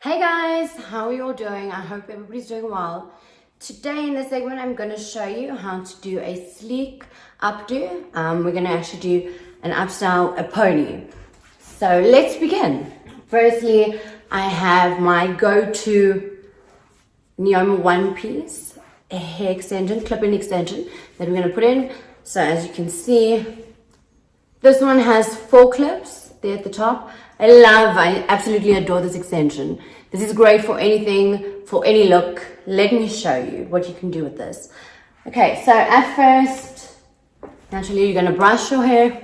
Hey guys, how are you all doing? I hope everybody's doing well. Today in this segment, I'm going to show you how to do a sleek updo. We're going to actually do an upstyle, a pony. So let's begin. Firstly, I have my go-to Neoma one piece, a hair extension, clip-in extension that we're going to put in. So as you can see, this one has 4 clips there at the top. I absolutely adore this extension. This is great for anything, for any look. Let me show you what you can do with this. Okay, so at first, naturally you're going to brush your hair.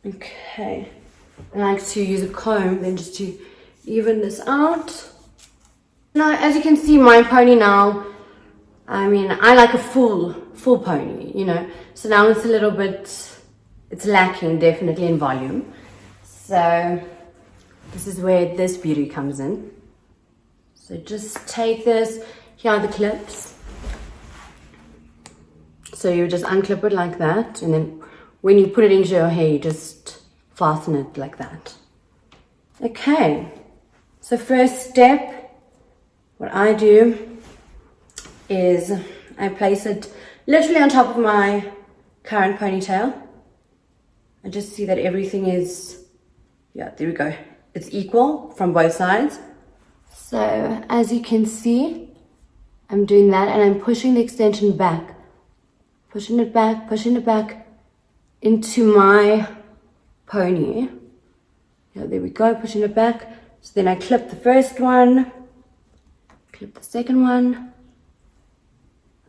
Okay, I like to use a comb then just to even this out. Now, as you can see, my pony now, I like a full pony, you know. So now it's a little bit, it's lacking definitely in volume. So this is where this beauty comes in. So just take this, here are the clips. So you just unclip it like that. And then when you put it into your hair, you just fasten it like that. Okay, so first step, what I do is I place it literally on top of my current ponytail. I just see that everything is, yeah, there we go. It's equal from both sides. So as you can see, I'm doing that and I'm pushing the extension back. Pushing it back into my pony. Yeah, there we go, pushing it back. So then I clip the first one, clip the second one.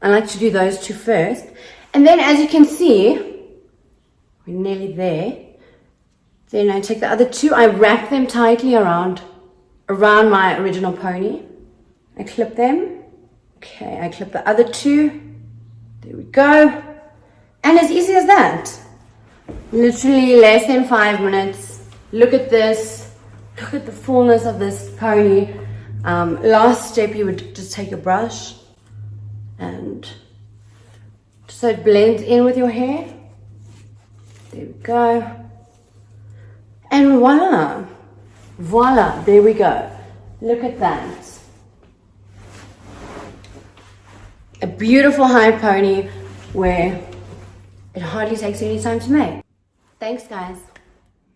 I like to do those 2 first. And then as you can see, we're nearly there. Then I take the other 2, I wrap them tightly around my original pony. I clip them. Okay, I clip the other 2. There we go. And as easy as that. Literally less than 5 minutes. Look at this. Look at the fullness of this pony. Last step, you would just take a brush and so it blends in with your hair. There we go. And voila, there we go. Look at that. A beautiful high pony where it hardly takes any time to make. Thanks guys.